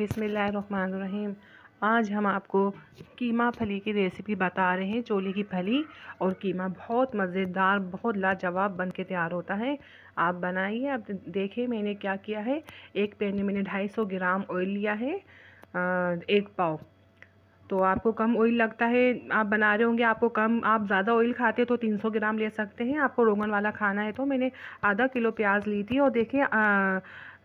बिस्मिल्लाहिर्रहमानिर्रहीम। आज हम आपको कीमा फली की रेसिपी बता रहे हैं। छोले की फली और कीमा बहुत मज़ेदार, बहुत लाजवाब बन के तैयार होता है। आप बनाइए। आप देखिए मैंने क्या किया है। एक पैन में मैंने 250 ग्राम ऑयल लिया है, एक पाव। तो आपको कम ऑयल लगता है, आप बना रहे होंगे, आपको कम, आप ज़्यादा ऑयल खाते तो 300 ग्राम ले सकते हैं। आपको रोगन वाला खाना है तो मैंने आधा किलो प्याज ली थी। और देखिए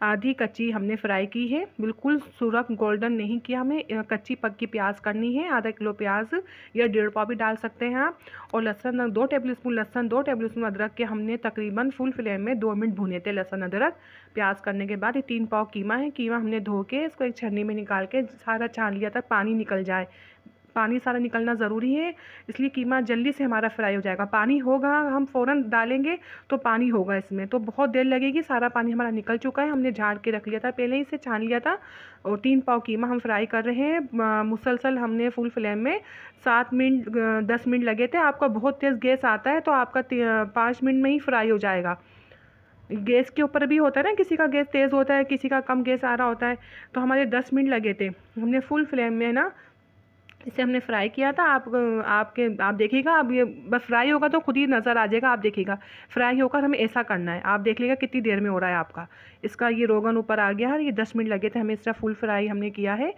आधी कच्ची हमने फ्राई की है, बिल्कुल सुरख गोल्डन नहीं किया हमें, कच्ची पक्की प्याज करनी है। आधा किलो प्याज या 1.5 पाव भी डाल सकते हैं आप। और लहसुन 2 टेबल स्पून लहसुन, 2 टेबल स्पून अदरक के हमने तकरीबन फुल फ्लेम में 2 मिनट भुने थे। लहसुन अदरक प्याज करने के बाद ये 3 पाव कीमा है। कीमा हमने धो के इसको एक छन्नी में निकाल के सारा छान लिया था, पानी निकल जाए। पानी सारा निकलना ज़रूरी है, इसलिए कीमा जल्दी से हमारा फ्राई हो जाएगा। पानी होगा, हम फ़ौरन डालेंगे तो पानी होगा इसमें, तो बहुत देर लगेगी। सारा पानी हमारा निकल चुका है, हमने झाड़ के रख लिया था, पहले ही से छान लिया था। और 3 पाव कीमा हम फ्राई कर रहे हैं मुसलसल। हमने फुल फ्लेम में 7 मिनट 10 मिनट लगे थे। आपका बहुत तेज़ गैस आता है तो आपका 5 मिनट में ही फ्राई हो जाएगा। गैस के ऊपर भी होता है ना, किसी का गैस तेज़ होता है, किसी का कम गैस आ रहा होता है। तो हमारे 10 मिनट लगे थे, हमने फुल फ्लेम में ना इसे हमने फ्राई किया था। आप देखिएगा, अब ये बस फ्राई होगा तो खुद ही नज़र आ जाएगा। आप देखिएगा फ्राई होकर हमें ऐसा करना है। आप देख लीजिएगा कितनी देर में हो रहा है आपका। इसका ये रोगन ऊपर आ गया है। ये 10 मिनट लगे थे हमें, इसका फुल फ्राई हमने किया है।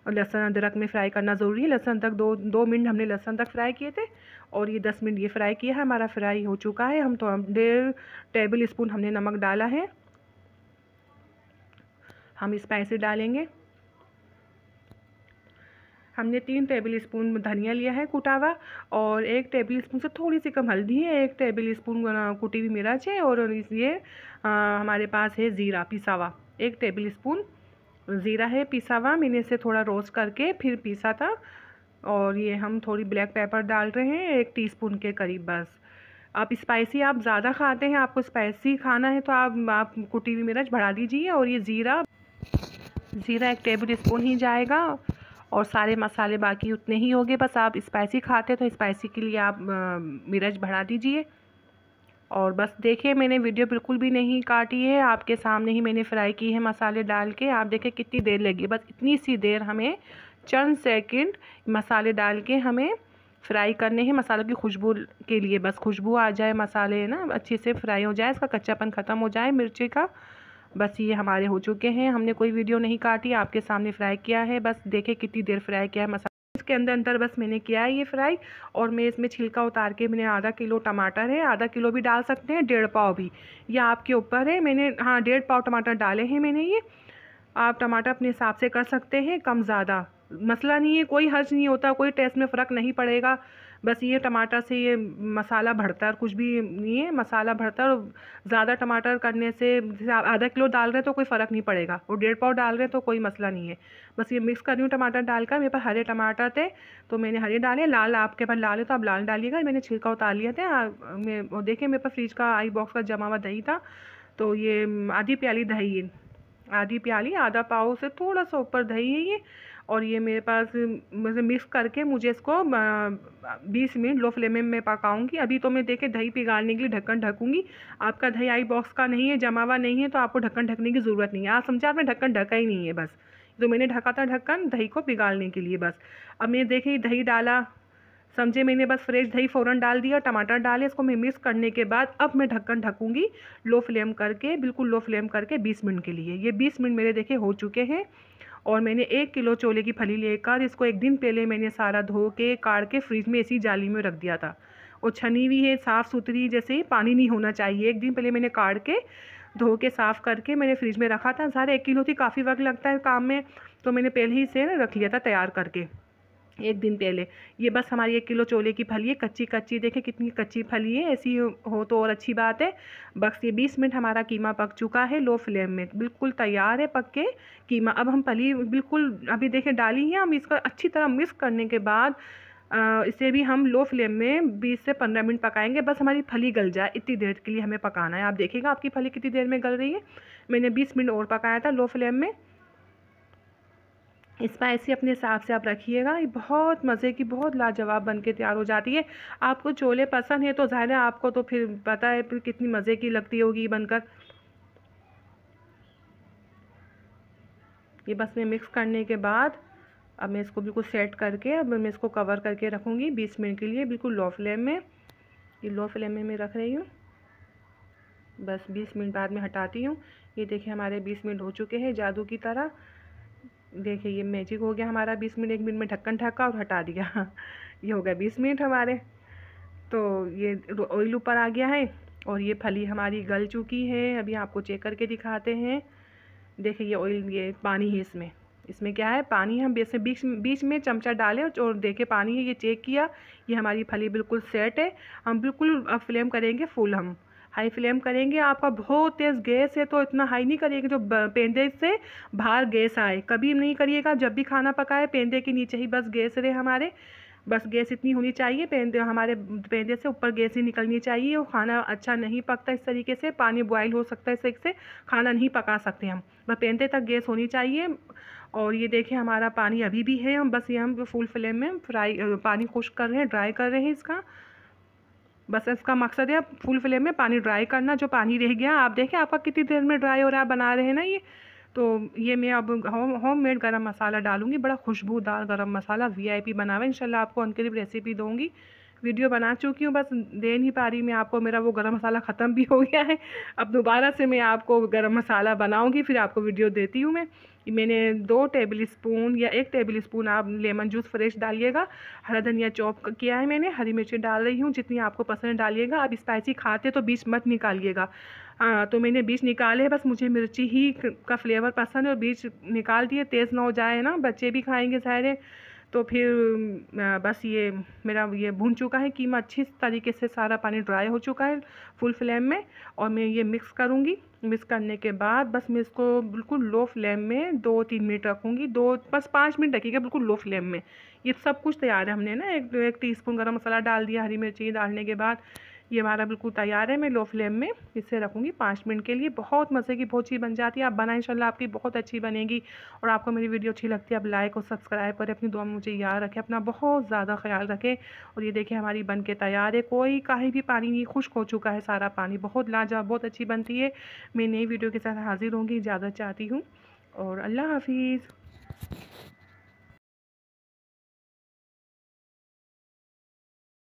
और लहसुन अदरक में फ्राई करना ज़रूरी है। लहसुन तक दो मिनट हमने लहसुन तक फ्राई किए थे, और ये 10 मिनट ये फ्राई किया है। हमारा फ्राई हो चुका है। हम तो 1.5 टेबल स्पून हमने नमक डाला है। हम स्पाइसी डालेंगे। हमने 3 टेबल स्पून धनिया लिया है कुटा हुआ, और 1 टेबल स्पून से थोड़ी सी कम हल्दी है, 1 टेबल स्पून कुटी हुई मिर्च है। और ये हमारे पास है ज़ीरा पिसा हुआ, 1 टेबल स्पून ज़ीरा है पिसा हुआ। मैंने इसे थोड़ा रोस्ट करके फिर पीसा था। और ये हम थोड़ी ब्लैक पेपर डाल रहे हैं, 1 टीस्पून के करीब बस। आप स्पाइसी आप ज़्यादा खाते हैं, आपको स्पाइसी खाना है तो आप कुटी हुई मिर्च बढ़ा दीजिए। और ये ज़ीरा 1 टेबल स्पून ही जाएगा, और सारे मसाले बाकी उतने ही होंगे। बस आप स्पाइसी खाते तो स्पाइसी के लिए आप मिर्च बढ़ा दीजिए। और बस देखिए मैंने वीडियो बिल्कुल भी नहीं काटी है, आपके सामने ही मैंने फ्राई की है मसाले डाल के। आप देखिए कितनी देर लगी, बस इतनी सी देर हमें, चंद सेकंड मसाले डाल के हमें फ्राई करने हैं। मसालों की खुशबू के लिए, बस खुशबू आ जाए, मसाले ना अच्छे से फ्राई हो जाए, इसका कच्चापन ख़त्म हो जाए मिर्ची का। बस ये हमारे हो चुके हैं। हमने कोई वीडियो नहीं काटी, आपके सामने फ्राई किया है। बस देखिए कितनी देर फ्राई किया है मसाला इसके अंदर बस मैंने किया है ये फ्राई। और मैं इसमें छिलका उतार के, मैंने आधा किलो टमाटर है, आधा किलो भी डाल सकते हैं, 1.5 पाव भी, यह आपके ऊपर है। मैंने 1.5 पाव टमाटर डाले हैं मैंने ये। आप टमाटर अपने हिसाब से कर सकते हैं, कम ज़्यादा मसला नहीं है, कोई हर्ज नहीं होता, कोई टेस्ट में फ़र्क नहीं पड़ेगा। बस ये टमाटर से ये मसाला भरता है, कुछ भी नहीं है, मसाला भरता है। और ज़्यादा टमाटर करने से, जैसे आप आधा किलो डाल रहे हैं तो कोई फ़र्क नहीं पड़ेगा, और 1.5 पाव डाल रहे हैं तो कोई मसला नहीं है। बस ये मिक्स कर रही हूँ टमाटर डालकर। मेरे पास हरे टमाटर थे तो मैंने हरे डाले, लाल आपके पास लाल है तो आप लाल डालिएगा। मैंने छिलका उतार लिया था। और देखिए मेरे पास फ्रिज का आई बॉक्स का जमा हुआ दही था, तो ये आधी प्याली दही है, आधी प्याली, आधा पाव से थोड़ा सा ऊपर दही है ये। और ये मेरे पास मुझे मिक्स करके मुझे इसको 20 मिनट लो फ्लेम में मैं पकाऊंगी। अभी तो मैं देखिए दही पिघालने के लिए ढक्कन ढकूंगी। आपका दही आई बॉक्स का नहीं है, जमा हुआ नहीं है, तो आपको ढक्कन ढकने की ज़रूरत नहीं है। आप समझे, आपने ढक्कन ढका ही नहीं है। बस तो मैंने ढका था ढक्कन दही को पिघालने के लिए बस। अब मैं देखिए दही डाला, समझे, मैंने बस फ्रेश दही फ़ौरन डाल दिया, टमाटर डाले, इसको मैं मिक्स करने के बाद अब मैं ढक्कन ढकूंगी लो फ्लेम करके, बिल्कुल लो फ्लेम करके 20 मिनट के लिए। ये 20 मिनट मेरे देखिए हो चुके हैं। और मैंने 1 किलो छोले की फली लेकर इसको एक दिन पहले मैंने सारा धो के काट के फ्रिज में ऐसी जाली में रख दिया था। और छनी हुई है साफ़ सुथरी, जैसे ही पानी नहीं होना चाहिए। एक दिन पहले मैंने काट के धो के साफ़ करके मैंने फ्रिज में रखा था। सारे 1 किलो थी, काफ़ी वक्त लगता है काम में, तो मैंने पहले ही से रख लिया था तैयार करके एक दिन पहले। ये बस हमारी 1 किलो छोले की फली है, कच्ची कच्ची, देखें कितनी कच्ची फली है, ऐसी हो तो और अच्छी बात है। बस ये 20 मिनट हमारा कीमा पक चुका है लो फ्लेम में, बिल्कुल तैयार है पक के कीमा। अब हम फली बिल्कुल अभी देखें डाली है, हम इसका अच्छी तरह मिक्स करने के बाद इसे भी हम लो फ्लेम में 20 से 15 मिनट पकाएंगे। बस हमारी फली गल जाए इतनी देर के लिए हमें पकाना है। आप देखिएगा आपकी फली कितनी देर में गल रही है। मैंने 20 मिनट और पकाया था लो फ्लेम में। स्पाइसी अपने हिसाब से आप रखिएगा। ये बहुत मज़े की, बहुत लाजवाब बन के तैयार हो जाती है। आपको छोले पसंद है तो ज़ाहिर है आपको तो फिर पता है फिर कितनी मज़े की लगती होगी बनकर। ये बस मैं मिक्स करने के बाद अब मैं इसको बिल्कुल सेट करके अब मैं इसको कवर करके रखूँगी 20 मिनट के लिए, बिल्कुल लो फ्लेम में। ये लो फ्लेम में मैं रख रही हूँ। बस 20 मिनट बाद में हटाती हूँ। ये देखिए हमारे 20 मिनट हो चुके हैं जादू की तरह। देखिए ये मैजिक हो गया हमारा। 20 मिनट, 1 मिनट में ढक्कन ढका और हटा दिया ये हो गया 20 मिनट हमारे। तो ये ऑयल ऊपर आ गया है और ये फली हमारी गल चुकी है। अभी आपको चेक करके दिखाते हैं। देखिए ये ऑयल, ये पानी है इसमें। इसमें क्या है, पानी हम बीच में चमचा डालें और देखे पानी है, ये चेक किया। ये हमारी फली बिल्कुल सेट है। हम बिल्कुल अब फ्लेम करेंगे फुल, हम हाई फ्लेम करेंगे। आपका बहुत तेज़ गैस है तो इतना हाई नहीं करिएगा जो पेंदे से बाहर गैस आए, कभी नहीं करिएगा। जब भी खाना पकाए पेंदे के नीचे ही बस गैस रहे हमारे, बस गैस इतनी होनी चाहिए। हमारे पेंदे से ऊपर गैस ही निकलनी चाहिए। और खाना अच्छा नहीं पकता इस तरीके से, पानी बॉयल हो सकता है इस तरीके से, खाना नहीं पका सकते हम। बस पेंदे तक गैस होनी चाहिए। और ये देखिए हमारा पानी अभी भी है, हम बस ये हम फुल फ्लेम में पानी खुश्क कर रहे हैं, ड्राई कर रहे हैं इसका। बस इसका मकसद है फुल फ्लेम में पानी ड्राई करना। जो पानी रह गया आप देखिए आपका कितनी देर में ड्राई हो रहा है, बना रहे हैं ना ये। तो ये मैं अब होममेड गरम मसाला डालूंगी, बड़ा खुशबूदार गरम मसाला VIP बना हुआ है। इंशाल्लाह आपको अनकरीब रेसिपी दूंगी। वीडियो बना चुकी हूँ, बस दे नहीं पा रही मैं आपको। मेरा वो गरम मसाला ख़त्म भी हो गया है। अब दोबारा से मैं आपको गरम मसाला बनाऊंगी, फिर आपको वीडियो देती हूँ मैं। मैंने 2 टेबल स्पून या 1 टेबल स्पून आप लेमन जूस फ्रेश डालिएगा। हरा धनिया चॉप किया है मैंने, हरी मिर्ची डाल रही हूँ जितनी आपको पसंद डालिएगा। आप स्पाइसी खाते तो बीज मत निकालिएगा। तो मैंने बीज निकाले हैं, बस मुझे मिर्ची ही का फ्लेवर पसंद है और बीज निकाल दिए। तेज़ ना हो जाए ना, बच्चे भी खाएंगे सारे। तो फिर बस ये मेरा ये भून चुका है कीमा अच्छी तरीके से, सारा पानी ड्राई हो चुका है फुल फ्लेम में। और मैं ये मिक्स करूँगी। मिक्स करने के बाद बस मैं इसको बिल्कुल लो फ्लेम में 2-3 मिनट रखूँगी। बस 5 मिनट रखिएगा बिल्कुल लो फ्लेम में। ये सब कुछ तैयार है, हमने ना 1 टीस्पून गरम मसाला डाल दिया, हरी मिर्ची डालने के बाद ये हमारा बिल्कुल तैयार है। मैं लो फ्लेम में इसे रखूँगी 5 मिनट के लिए। बहुत मज़े की बहुत चीज़ बन जाती है। आप बनाएं, इंशाल्लाह आपकी बहुत अच्छी बनेगी। और आपको मेरी वीडियो अच्छी लगती है आप लाइक और सब्सक्राइब करें। अपनी दुआ में मुझे याद रखें, अपना बहुत ज़्यादा ख्याल रखें। और ये देखिए हमारी बन के तैयार है, कोई कहीं भी पानी नहीं, खुश्क हो चुका है सारा पानी। बहुत लाजवाब, बहुत अच्छी बनती है। मैं नई वीडियो के साथ हाजिर होंगी, इजाज़त चाहती हूँ और अल्लाह हाफिज़।